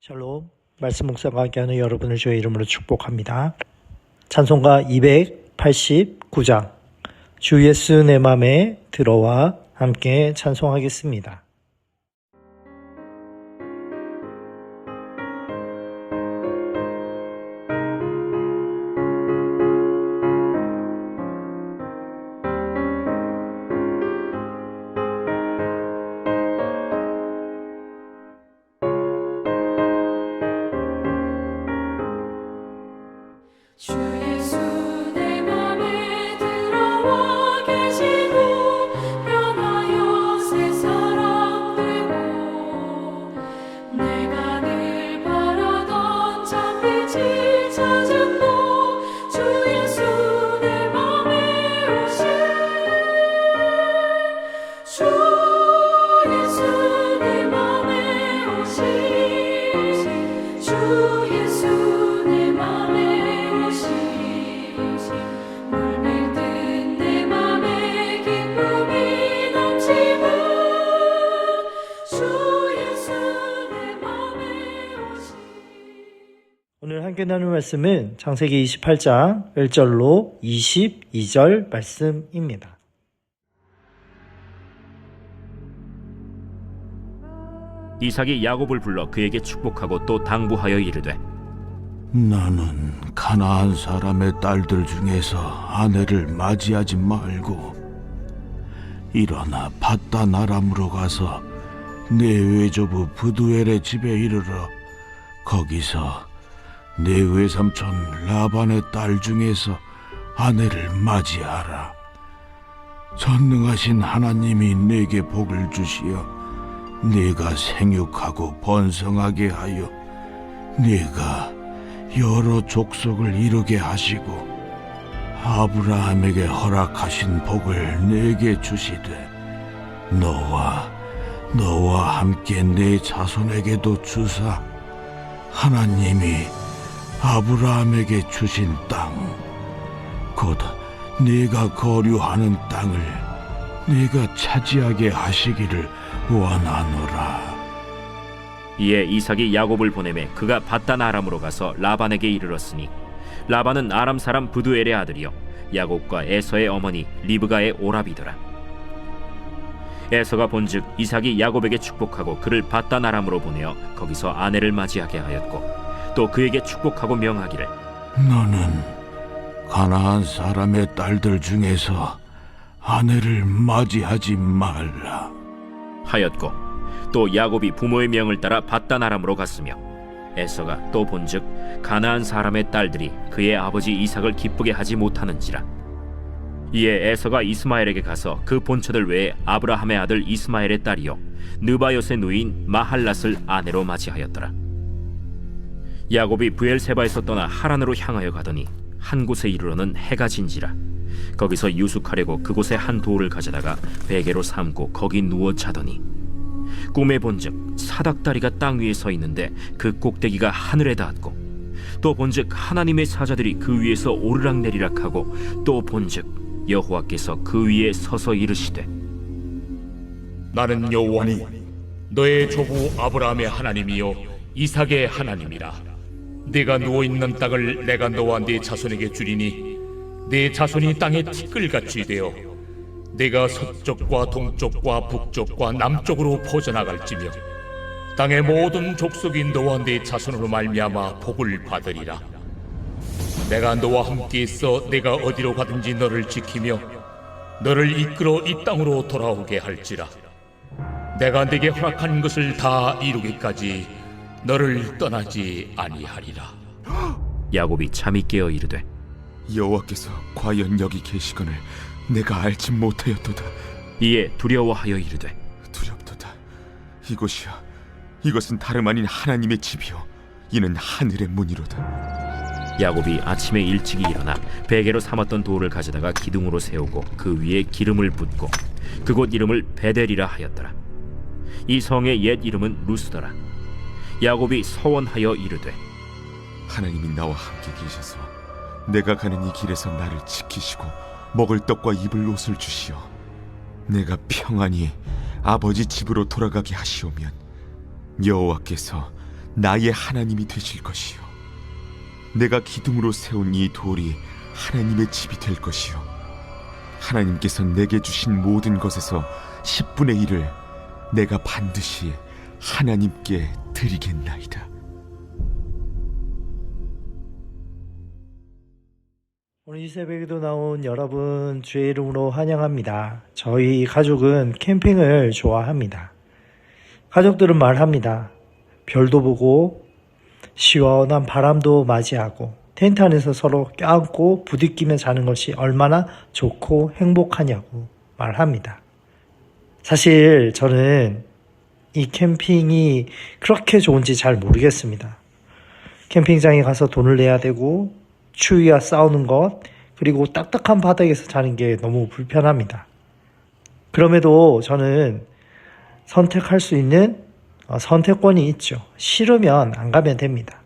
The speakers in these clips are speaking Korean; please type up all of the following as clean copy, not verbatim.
샬롬, 말씀 묵상과 함께하는 여러분을 주의 이름으로 축복합니다. 찬송가 289장 주 예수 내 맘에 들어와 함께 찬송하겠습니다. 주 예수 내 맘에 들어와 계시고 변하여 새 사람 되고 내가 늘 바라던 참빛이 찾은 너 주 예수 내 맘에 오신 주 예수 내 맘에 오신 주 예수 내 맘에 오늘 함께 나눌 말씀은 창세기 28장 1절로 22절 말씀입니다. 이삭이 야곱을 불러 그에게 축복하고 또 당부하여 이르되 나는 가나안 사람의 딸들 중에서 아내를 맞이하지 말고 일어나 밧단 아람으로 가서 내 외조부 브두엘의 집에 이르러 거기서 내 외삼촌 라반의 딸 중에서 아내를 맞이하라. 전능하신 하나님이 내게 복을 주시어 네가 생육하고 번성하게 하여 네가 여러 족속을 이루게 하시고 아브라함에게 허락하신 복을 내게 주시되 너와 함께 내 자손에게도 주사 하나님이 아브라함에게 주신 땅 곧 네가 거류하는 땅을 네가 차지하게 하시기를 원하노라. 이에 이삭이 야곱을 보내매 그가 밧단 아람으로 가서 라반에게 이르렀으니 라반은 아람 사람 브두엘의 아들이요 야곱과 에서의 어머니 리브가의 오라비더라. 에서가 본즉 이삭이 야곱에게 축복하고 그를 밧단 아람으로 보내어 거기서 아내를 맞이하게 하였고 또 그에게 축복하고 명하기를 너는 가나안 사람의 딸들 중에서 아내를 맞이하지 말라 하였고 또 야곱이 부모의 명을 따라 밧단 아람으로 갔으며 에서가 또 본즉 가나안 사람의 딸들이 그의 아버지 이삭을 기쁘게 하지 못하는지라. 이에 에서가 이스마엘에게 가서 그 본처들 외에 아브라함의 아들 이스마엘의 딸이요 느바요의 누이인 마할랏을 아내로 맞이하였더라. 야곱이 브엘세바에서 떠나 하란으로 향하여 가더니 한 곳에 이르러는 해가 진지라. 거기서 유숙하려고 그곳에 한 돌을 가져다가 베개로 삼고 거기 누워 자더니 꿈에 본즉 사닥다리가 땅 위에 서 있는데 그 꼭대기가 하늘에 닿았고 또 본즉 하나님의 사자들이 그 위에서 오르락내리락하고 또 본즉 여호와께서 그 위에 서서 이르시되 나는 여호와니 너의 조부 아브라함의 하나님이요 이삭의 하나님이라. 네가 누워있는 땅을 내가 너와 네 자손에게 주리니 네 자손이 땅에 티끌같이 되어 네가 서쪽과 동쪽과 북쪽과 남쪽으로 퍼져나갈지며 땅의 모든 족속이 너와 네 자손으로 말미암아 복을 받으리라. 내가 너와 함께 있어 내가 어디로 가든지 너를 지키며 너를 이끌어 이 땅으로 돌아오게 할지라. 내가 네게 허락한 것을 다 이루기까지 너를 떠나지 아니하리라. 야곱이 잠이 깨어 이르되 여호와께서 과연 여기 계시거늘 내가 알지 못하였도다. 이에 두려워하여 이르되 두렵도다. 이곳이야 이것은 다름 아닌 하나님의 집이요 이는 하늘의 문이로다. 야곱이 아침에 일찍이 일어나 베개로 삼았던 돌을 가져다가 기둥으로 세우고 그 위에 기름을 붓고 그곳 이름을 베델이라 하였더라. 이 성의 옛 이름은 루스더라. 야곱이 서원하여 이르되 하나님이 나와 함께 계셔서 내가 가는 이 길에서 나를 지키시고 먹을 떡과 입을 옷을 주시어 내가 평안히 아버지 집으로 돌아가게 하시오면 여호와께서 나의 하나님이 되실 것이요 내가 기둥으로 세운 이 돌이 하나님의 집이 될 것이요 하나님께서 내게 주신 모든 것에서 10분의 1을 내가 반드시 하나님께 드리겠나이다. 오늘 이 새벽에도 나온 여러분 주의 이름으로 환영합니다. 저희 가족은 캠핑을 좋아합니다. 가족들은 말합니다. 별도 보고 시원한 바람도 맞이하고 텐트 안에서 서로 껴안고 부딪히며 자는 것이 얼마나 좋고 행복하냐고 말합니다. 사실 저는 이 캠핑이 그렇게 좋은지 잘 모르겠습니다. 캠핑장에 가서 돈을 내야 되고 추위와 싸우는 것, 그리고 딱딱한 바닥에서 자는 게 너무 불편합니다. 그럼에도 저는 선택할 수 있는 선택권이 있죠. 싫으면 안 가면 됩니다.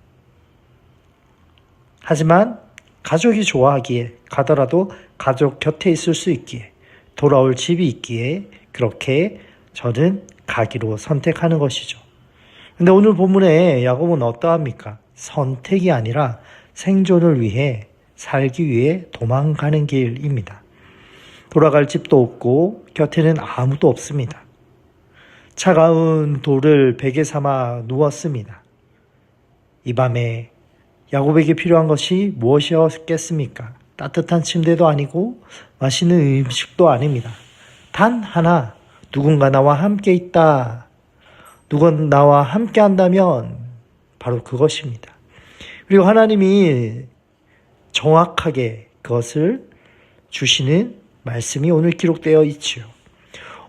하지만 가족이 좋아하기에 가더라도 가족 곁에 있을 수 있기에 돌아올 집이 있기에 그렇게 저는 가기로 선택하는 것이죠. 근데 오늘 본문에 야곱은 어떠합니까? 선택이 아니라 생존을 위해 살기 위해 도망가는 길입니다. 돌아갈 집도 없고 곁에는 아무도 없습니다. 차가운 돌을 베개 삼아 누웠습니다. 이 밤에 야곱에게 필요한 것이 무엇이었겠습니까? 따뜻한 침대도 아니고 맛있는 음식도 아닙니다. 단 하나, 누군가 나와 함께 있다. 누가 나와 함께 한다면 바로 그것입니다. 그리고 하나님이 정확하게 그것을 주시는 말씀이 오늘 기록되어 있지요.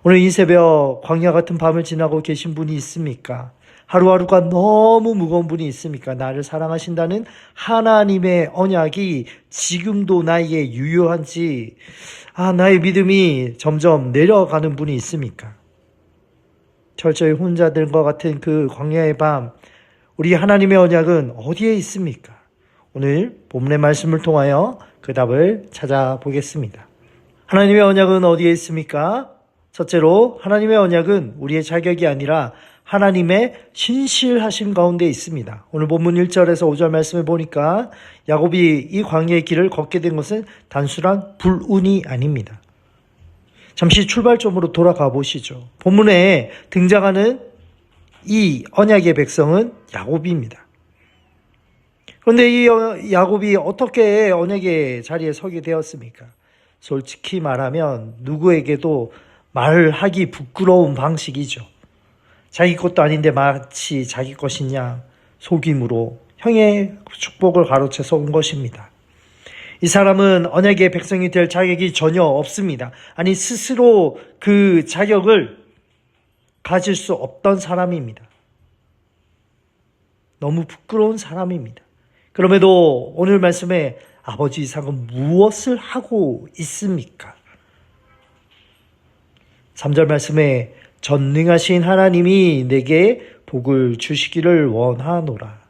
오늘 이 새벽 광야 같은 밤을 지나고 계신 분이 있습니까? 하루하루가 너무 무거운 분이 있습니까? 나를 사랑하신다는 하나님의 언약이 지금도 나에게 유효한지, 나의 믿음이 점점 내려가는 분이 있습니까? 철저히 혼자 된 것 같은 그 광야의 밤, 우리 하나님의 언약은 어디에 있습니까? 오늘 본문의 말씀을 통하여 그 답을 찾아보겠습니다. 하나님의 언약은 어디에 있습니까? 첫째로 하나님의 언약은 우리의 자격이 아니라 하나님의 신실하심 가운데 있습니다. 오늘 본문 1절에서 5절 말씀을 보니까 야곱이 이 광야의 길을 걷게 된 것은 단순한 불운이 아닙니다. 잠시 출발점으로 돌아가 보시죠. 본문에 등장하는 이 언약의 백성은 야곱입니다. 그런데 이 야곱이 어떻게 언약의 자리에 서게 되었습니까? 솔직히 말하면 누구에게도 말하기 부끄러운 방식이죠. 자기 것도 아닌데 마치 자기 것이냐 속임으로 형의 축복을 가로채서 온 것입니다. 이 사람은 언약의 백성이 될 자격이 전혀 없습니다. 아니 스스로 그 자격을 가질 수 없던 사람입니다. 너무 부끄러운 사람입니다. 그럼에도 오늘 말씀에 아버지 이삭은 무엇을 하고 있습니까? 3절 말씀에 전능하신 하나님이 내게 복을 주시기를 원하노라.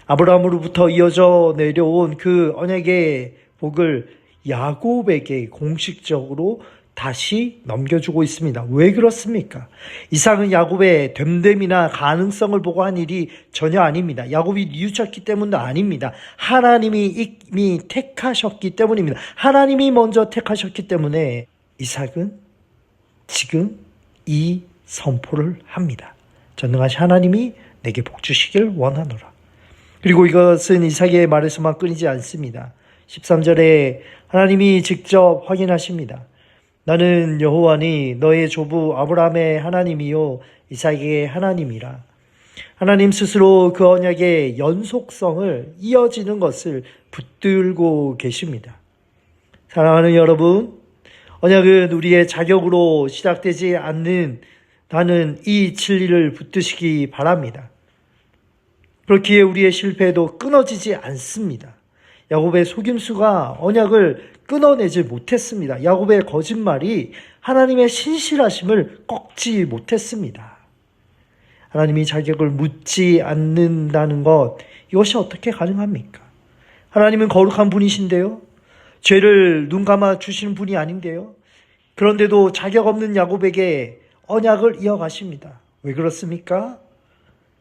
아브라함으로부터 이어져 내려온 그 언약의 복을 야곱에게 공식적으로 다시 넘겨주고 있습니다. 왜 그렇습니까? 이삭은 야곱의 됨됨이나 가능성을 보고 한 일이 전혀 아닙니다. 야곱이 뉘우쳤기 때문도 아닙니다. 하나님이 이미 택하셨기 때문입니다. 하나님이 먼저 택하셨기 때문에 이삭은 지금 이 선포를 합니다. 전능하신 하나님이 내게 복 주시길 원하노라. 그리고 이것은 이삭의 말에서만 끊이지 않습니다. 13절에 하나님이 직접 확인하십니다. 나는 여호와니 너의 조부 아브라함의 하나님이요 이삭의 하나님이라. 하나님 스스로 그 언약의 연속성을 이어지는 것을 붙들고 계십니다. 사랑하는 여러분, 언약은 우리의 자격으로 시작되지 않는다는 이 진리를 붙드시기 바랍니다. 그렇기에 우리의 실패도 끊어지지 않습니다. 야곱의 속임수가 언약을 끊어내지 못했습니다. 야곱의 거짓말이 하나님의 신실하심을 꺾지 못했습니다. 하나님이 자격을 묻지 않는다는 것, 이것이 어떻게 가능합니까? 하나님은 거룩한 분이신데요. 죄를 눈 감아 주시는 분이 아닌데요. 그런데도 자격 없는 야곱에게 언약을 이어가십니다. 왜 그렇습니까?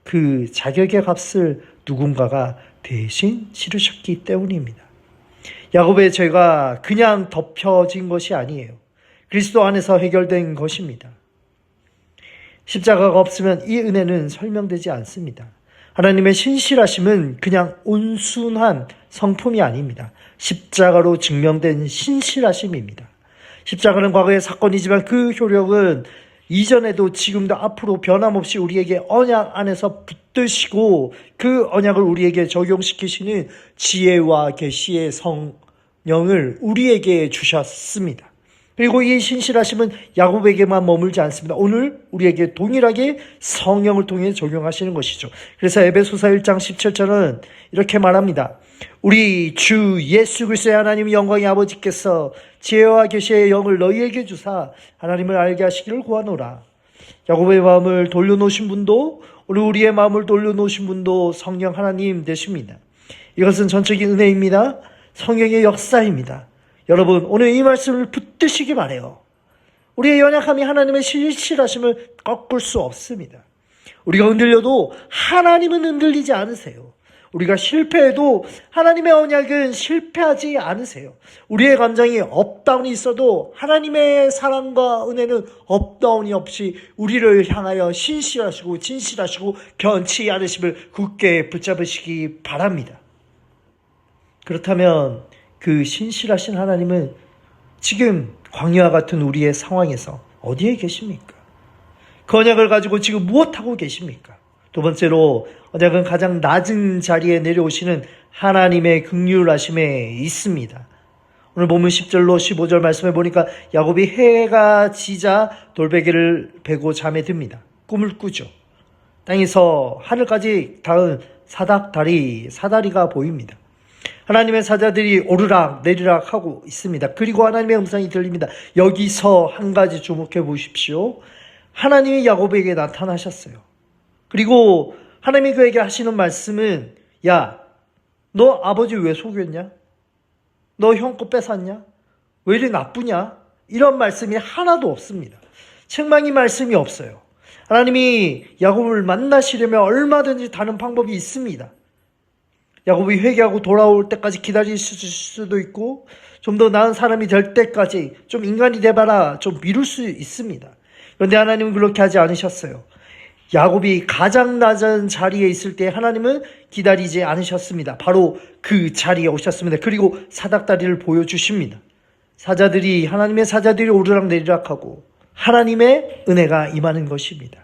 그 자격의 값을 누군가가 대신 치르셨기 때문입니다. 야곱의 죄가 그냥 덮여진 것이 아니에요. 그리스도 안에서 해결된 것입니다. 십자가가 없으면 이 은혜는 설명되지 않습니다. 하나님의 신실하심은 그냥 온순한 성품이 아닙니다. 십자가로 증명된 신실하심입니다. 십자가는 과거의 사건이지만 그 효력은 이전에도 지금도 앞으로 변함없이 우리에게 언약 안에서 붙드시고 그 언약을 우리에게 적용시키시는 지혜와 계시의 성령을 우리에게 주셨습니다. 그리고 이 신실하심은 야곱에게만 머물지 않습니다. 오늘 우리에게 동일하게 성령을 통해 적용하시는 것이죠. 그래서 에베소서 1장 17절은 이렇게 말합니다. 우리 주 예수 그리스도의 하나님 영광의 아버지께서 지혜와 계시의 영을 너희에게 주사 하나님을 알게 하시기를 구하노라. 야곱의 마음을 돌려놓으신 분도 오늘 우리의 마음을 돌려놓으신 분도 성령 하나님 되십니다. 이것은 전적인 은혜입니다. 성령의 역사입니다. 여러분, 오늘 이 말씀을 붙드시기 바라요. 우리의 연약함이 하나님의 신실하심을 꺾을 수 없습니다. 우리가 흔들려도 하나님은 흔들리지 않으세요. 우리가 실패해도 하나님의 언약은 실패하지 않으세요. 우리의 감정이 업다운이 있어도 하나님의 사랑과 은혜는 업다운이 없이 우리를 향하여 신실하시고 진실하시고 변치 않으심을 굳게 붙잡으시기 바랍니다. 그렇다면 그 신실하신 하나님은 지금 광야와 같은 우리의 상황에서 어디에 계십니까? 그 언약을 가지고 지금 무엇하고 계십니까? 두 번째로 언약은 가장 낮은 자리에 내려오시는 하나님의 긍휼하심에 있습니다. 오늘 보면 10절로 15절 말씀에 보니까 야곱이 해가 지자 돌베개를 베고 잠에 듭니다. 꿈을 꾸죠. 땅에서 하늘까지 닿은 사다리가 보입니다. 하나님의 사자들이 오르락 내리락 하고 있습니다. 그리고 하나님의 음성이 들립니다. 여기서 한 가지 주목해 보십시오. 하나님이 야곱에게 나타나셨어요. 그리고 하나님이 그에게 하시는 말씀은 야, 너 아버지 왜 속였냐? 너 형 거 뺏었냐? 왜 이리 나쁘냐? 이런 말씀이 하나도 없습니다. 책망이 말씀이 없어요. 하나님이 야곱을 만나시려면 얼마든지 다른 방법이 있습니다. 야곱이 회개하고 돌아올 때까지 기다리실 수도 있고 좀 더 나은 사람이 될 때까지 좀 인간이 돼봐라 좀 미룰 수 있습니다. 그런데 하나님은 그렇게 하지 않으셨어요. 야곱이 가장 낮은 자리에 있을 때 하나님은 기다리지 않으셨습니다. 바로 그 자리에 오셨습니다. 그리고 사닥다리를 보여주십니다. 하나님의 사자들이 오르락내리락하고 하나님의 은혜가 임하는 것입니다.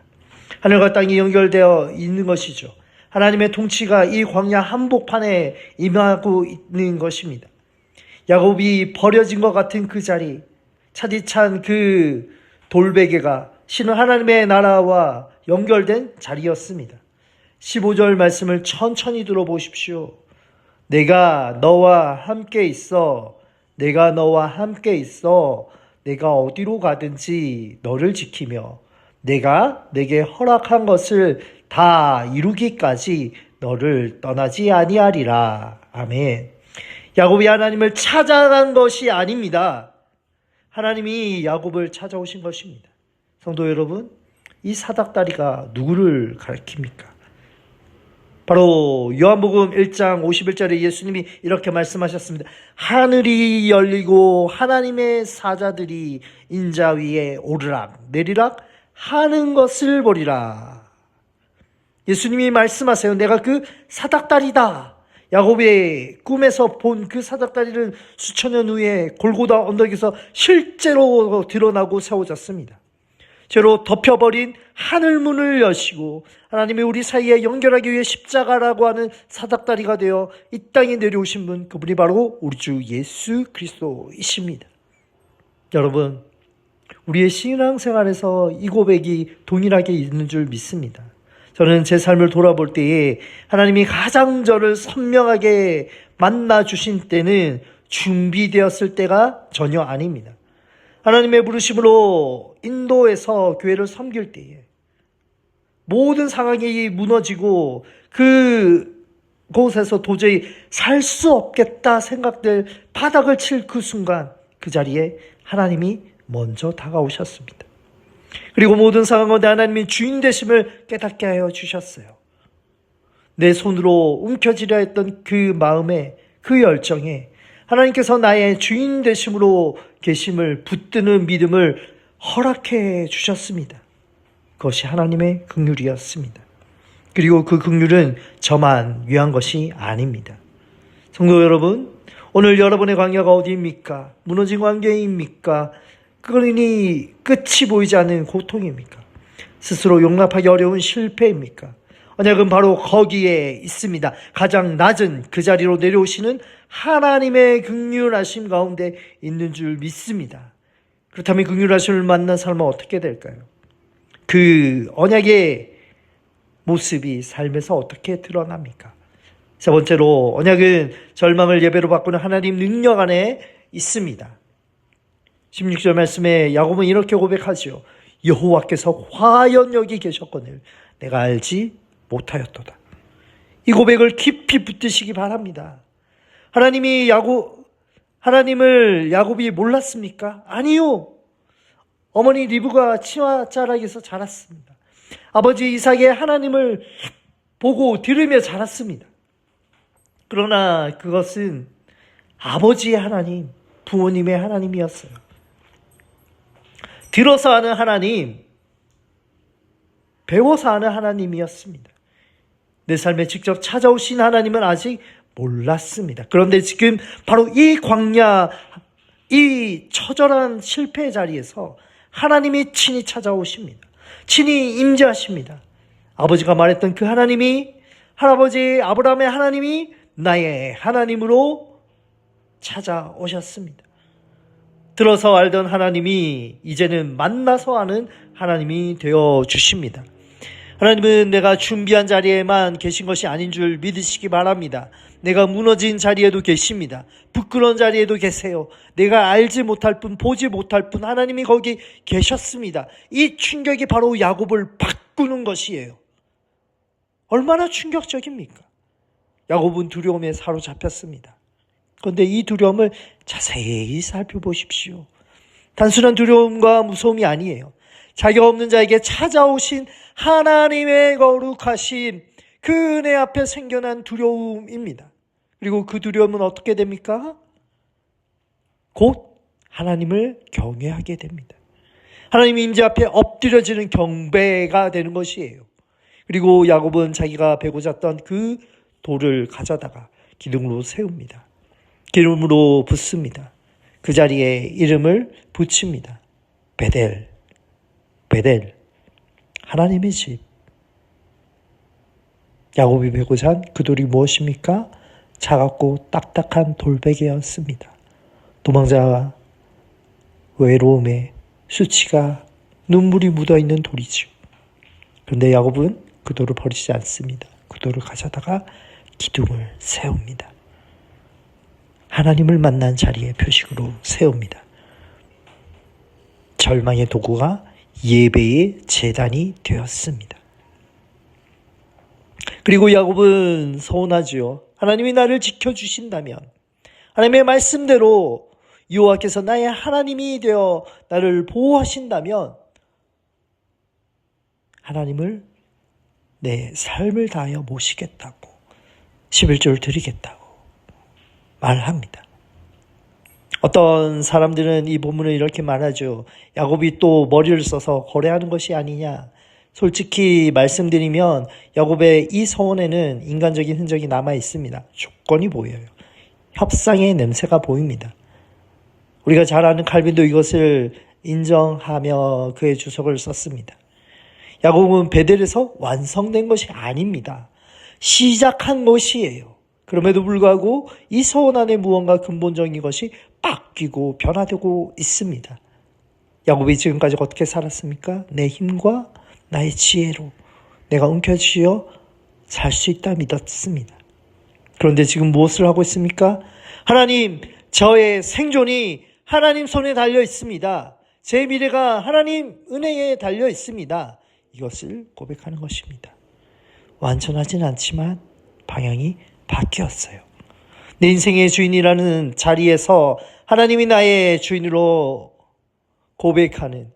하늘과 땅이 연결되어 있는 것이죠. 하나님의 통치가 이 광야 한복판에 임하고 있는 것입니다. 야곱이 버려진 것 같은 그 자리, 차디찬 그 돌베개가 신은 하나님의 나라와 연결된 자리였습니다. 15절 말씀을 천천히 들어보십시오. 내가 너와 함께 있어. 내가 너와 함께 있어. 내가 어디로 가든지 너를 지키며 내가 내게 허락한 것을 다 이루기까지 너를 떠나지 아니하리라. 아멘. 야곱이 하나님을 찾아간 것이 아닙니다. 하나님이 야곱을 찾아오신 것입니다. 성도 여러분, 이 사닥다리가 누구를 가리킵니까? 바로 요한복음 1장 51절에 예수님이 이렇게 말씀하셨습니다. 하늘이 열리고 하나님의 사자들이 인자 위에 오르락 내리락 하는 것을 보리라. 예수님이 말씀하세요. 내가 그 사닥다리다. 야곱의 꿈에서 본 그 사닥다리는 수천 년 후에 골고다 언덕에서 실제로 드러나고 세워졌습니다. 죄로 덮여버린 하늘문을 여시고 하나님이 우리 사이에 연결하기 위해 십자가라고 하는 사닥다리가 되어 이 땅에 내려오신 분, 그분이 바로 우리 주 예수 그리스도이십니다. 여러분, 우리의 신앙생활에서 이 고백이 동일하게 있는 줄 믿습니다. 저는 제 삶을 돌아볼 때에 하나님이 가장 저를 선명하게 만나주신 때는 준비되었을 때가 전혀 아닙니다. 하나님의 부르심으로 인도에서 교회를 섬길 때에 모든 상황이 무너지고 그곳에서 도저히 살 수 없겠다 생각될 바닥을 칠 그 순간 그 자리에 하나님이 먼저 다가오셨습니다. 그리고 모든 상황 가운데 하나님이 주인 되심을 깨닫게 하여 주셨어요. 내 손으로 움켜쥐려 했던 그 마음에, 그 열정에 하나님께서 나의 주인 되심으로 계심을 붙드는 믿음을 허락해 주셨습니다. 그것이 하나님의 긍휼이었습니다. 그리고 그 긍휼은 저만 위한 것이 아닙니다. 성도 여러분, 오늘 여러분의 관계가 어디입니까? 무너진 관계입니까? 그러니 끝이 보이지 않는 고통입니까? 스스로 용납하기 어려운 실패입니까? 언약은 바로 거기에 있습니다. 가장 낮은 그 자리로 내려오시는 하나님의 긍휼하심 가운데 있는 줄 믿습니다. 그렇다면 긍휼하심을 만난 사람은 어떻게 될까요? 그 언약의 모습이 삶에서 어떻게 드러납니까? 세 번째로, 언약은 절망을 예배로 바꾸는 하나님 능력 안에 있습니다. 16절 말씀에 야곱은 이렇게 고백하죠. 여호와께서 화연 여기 계셨거늘 내가 알지 못하였도다. 이 고백을 깊이 붙드시기 바랍니다. 하나님을 야곱이 몰랐습니까? 아니요. 어머니 리브가 치맛자락에서 자랐습니다. 아버지 이삭의 하나님을 보고 들으며 자랐습니다. 그러나 그것은 아버지의 하나님, 부모님의 하나님이었어요. 들어서 아는 하나님, 배워서 아는 하나님이었습니다. 내 삶에 직접 찾아오신 하나님은 아직 몰랐습니다. 그런데 지금 바로 이 광야, 이 처절한 실패의 자리에서 하나님이 친히 찾아오십니다. 친히 임재하십니다. 아버지가 말했던 그 하나님이, 할아버지 아브라함의 하나님이 나의 하나님으로 찾아오셨습니다. 들어서 알던 하나님이 이제는 만나서 아는 하나님이 되어 주십니다. 하나님은 내가 준비한 자리에만 계신 것이 아닌 줄 믿으시기 바랍니다. 내가 무너진 자리에도 계십니다. 부끄러운 자리에도 계세요. 내가 알지 못할 뿐, 보지 못할 뿐 하나님이 거기 계셨습니다. 이 충격이 바로 야곱을 바꾸는 것이에요. 얼마나 충격적입니까? 야곱은 두려움에 사로잡혔습니다. 그런데 이 두려움을 자세히 살펴보십시오. 단순한 두려움과 무서움이 아니에요. 자격 없는 자에게 찾아오신 하나님의 거룩하심, 그 은혜 앞에 생겨난 두려움입니다. 그리고 그 두려움은 어떻게 됩니까? 곧 하나님을 경외하게 됩니다. 하나님 임재 앞에 엎드려지는 경배가 되는 것이에요. 그리고 야곱은 자기가 베고 잤던 그 돌을 가져다가 기둥으로 세웁니다. 기름으로 붓습니다. 그 자리에 이름을 붙입니다. 베델, 하나님의 집. 야곱이 베고 잔 그 돌이 무엇입니까? 차갑고 딱딱한 돌베개였습니다. 도망자와 외로움에 수치가 눈물이 묻어있는 돌이죠. 그런데 야곱은 그 돌을 버리지 않습니다. 그 돌을 가져다가 기둥을 세웁니다. 하나님을 만난 자리에 표식으로 세웁니다. 절망의 도구가 예배의 제단이 되었습니다. 그리고 야곱은 서운하지요. 하나님이 나를 지켜주신다면, 하나님의 말씀대로 여호와께서 나의 하나님이 되어 나를 보호하신다면 하나님을 내 삶을 다하여 모시겠다고, 11조를 드리겠다고 말합니다. 어떤 사람들은 이 본문을 이렇게 말하죠. 야곱이 또 머리를 써서 거래하는 것이 아니냐. 솔직히 말씀드리면 야곱의 이 서원에는 인간적인 흔적이 남아 있습니다. 조건이 보여요. 협상의 냄새가 보입니다. 우리가 잘 아는 칼빈도 이것을 인정하며 그의 주석을 썼습니다. 야곱은 베델에서 완성된 것이 아닙니다. 시작한 것이에요. 그럼에도 불구하고 이 서원 안에 무언가 근본적인 것이 바뀌고 변화되고 있습니다. 야곱이 지금까지 어떻게 살았습니까? 내 힘과 나의 지혜로 내가 움켜쥐어 살 수 있다 믿었습니다. 그런데 지금 무엇을 하고 있습니까? 하나님, 저의 생존이 하나님 손에 달려 있습니다. 제 미래가 하나님 은혜에 달려 있습니다. 이것을 고백하는 것입니다. 완전하진 않지만 방향이 바뀌었어요. 내 인생의 주인이라는 자리에서 하나님이 나의 주인으로 고백하는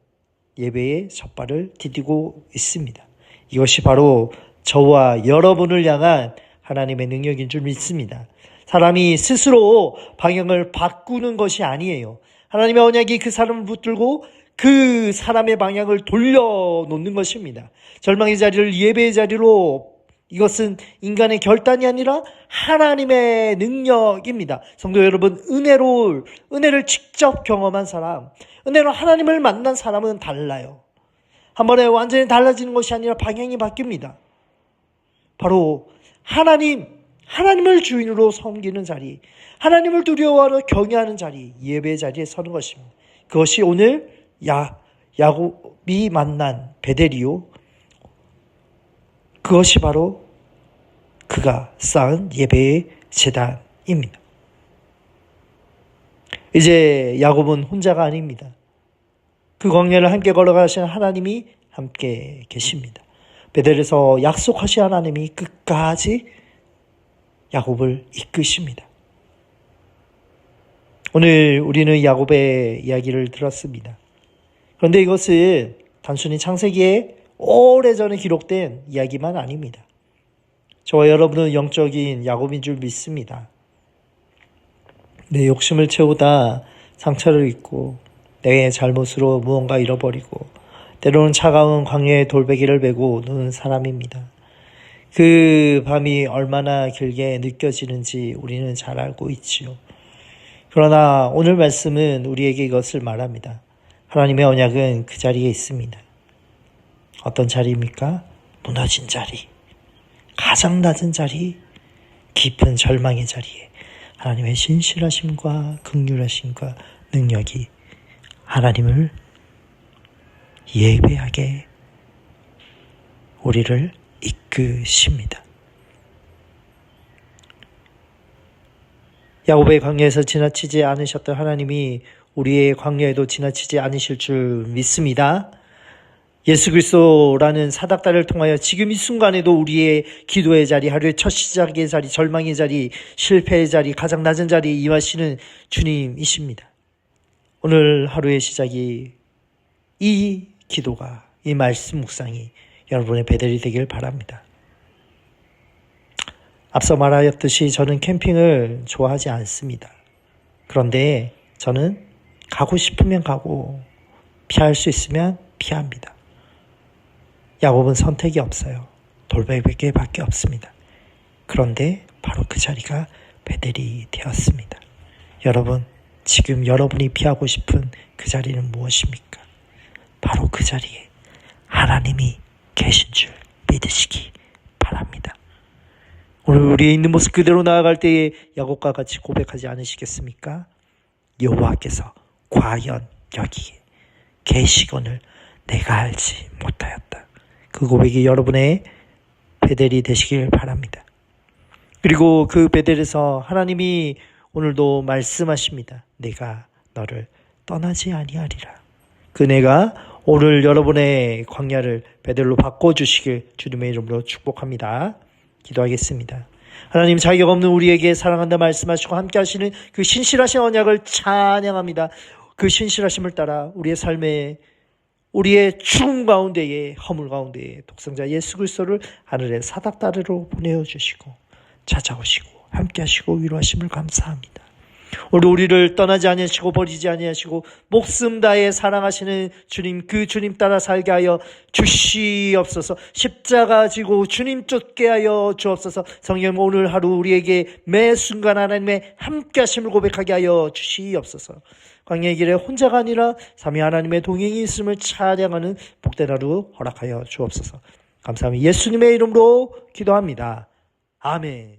예배의 첫 발을 디디고 있습니다. 이것이 바로 저와 여러분을 향한 하나님의 능력인 줄 믿습니다. 사람이 스스로 방향을 바꾸는 것이 아니에요. 하나님의 언약이 그 사람을 붙들고 그 사람의 방향을 돌려놓는 것입니다. 절망의 자리를 예배의 자리로, 이것은 인간의 결단이 아니라 하나님의 능력입니다. 성도 여러분, 은혜를 직접 경험한 사람, 은혜로 하나님을 만난 사람은 달라요. 한 번에 완전히 달라지는 것이 아니라 방향이 바뀝니다. 바로 하나님을 주인으로 섬기는 자리, 하나님을 두려워하며 경외하는 자리, 예배의 자리에 서는 것입니다. 그것이 오늘 야곱이 만난 베델이요, 그것이 바로 그가 쌓은 예배의 제단입니다. 이제 야곱은 혼자가 아닙니다. 그 광야를 함께 걸어가시는 하나님이 함께 계십니다. 베델에서 약속하신 하나님이 끝까지 야곱을 이끄십니다. 오늘 우리는 야곱의 이야기를 들었습니다. 그런데 이것은 단순히 창세기에 오래전에 기록된 이야기만 아닙니다. 저와 여러분은 영적인 야곱인 줄 믿습니다. 내 욕심을 채우다 상처를 입고 내 잘못으로 무언가 잃어버리고 때로는 차가운 광야의 돌베개를 메고 누는 사람입니다. 그 밤이 얼마나 길게 느껴지는지 우리는 잘 알고 있지요. 그러나 오늘 말씀은 우리에게 이것을 말합니다. 하나님의 언약은 그 자리에 있습니다. 어떤 자리입니까? 무너진 자리, 가장 낮은 자리, 깊은 절망의 자리에 하나님의 신실하심과 긍휼하심과 능력이 하나님을 예배하게 우리를 이끄십니다. 야곱의 광야에서 지나치지 않으셨던 하나님이 우리의 광야에도 지나치지 않으실 줄 믿습니다. 예수 그리스도라는 사닥다리를 통하여 지금 이 순간에도 우리의 기도의 자리, 하루의 첫 시작의 자리, 절망의 자리, 실패의 자리, 가장 낮은 자리에 임하시는 주님이십니다. 오늘 하루의 시작이, 이 기도가, 이 말씀 묵상이 여러분의 베델이 되길 바랍니다. 앞서 말하였듯이 저는 캠핑을 좋아하지 않습니다. 그런데 저는 가고 싶으면 가고 피할 수 있으면 피합니다. 야곱은 선택이 없어요. 돌베개밖에 없습니다. 그런데 바로 그 자리가 베델이 되었습니다. 여러분, 지금 여러분이 피하고 싶은 그 자리는 무엇입니까? 바로 그 자리에 하나님이 계신 줄 믿으시기 바랍니다. 오늘 우리의 있는 모습 그대로 나아갈 때에 야곱과 같이 고백하지 않으시겠습니까? 여호와께서 과연 여기에 계시거늘 내가 알지 못하였다. 그 고백이 여러분의 베델이 되시길 바랍니다. 그리고 그 베델에서 하나님이 오늘도 말씀하십니다. 내가 너를 떠나지 아니하리라. 그 내가 오늘 여러분의 광야를 베델로 바꿔주시길 주님의 이름으로 축복합니다. 기도하겠습니다. 하나님, 자격 없는 우리에게 사랑한다 말씀하시고 함께 하시는 그 신실하신 언약을 찬양합니다. 그 신실하심을 따라 우리의 삶에, 우리의 죽음 가운데에, 허물 가운데에 독생자 예수 그리스도를 하늘의 사닥다리로 보내어주시고 찾아오시고 함께 하시고 위로하심을 감사합니다. 오늘 우리를 떠나지 아니하시고 버리지 아니하시고 목숨 다해 사랑하시는 주님, 그 주님 따라 살게 하여 주시옵소서. 십자가 지고 주님 쫓게 하여 주옵소서. 성령, 오늘 하루 우리에게 매 순간 하나님의 함께 하심을 고백하게 하여 주시옵소서. 광야의 길에 혼자가 아니라 삼위 하나님의 동행이 있음을 찬양하는 복된 하루 허락하여 주옵소서. 감사합니다. 예수님의 이름으로 기도합니다. 아멘.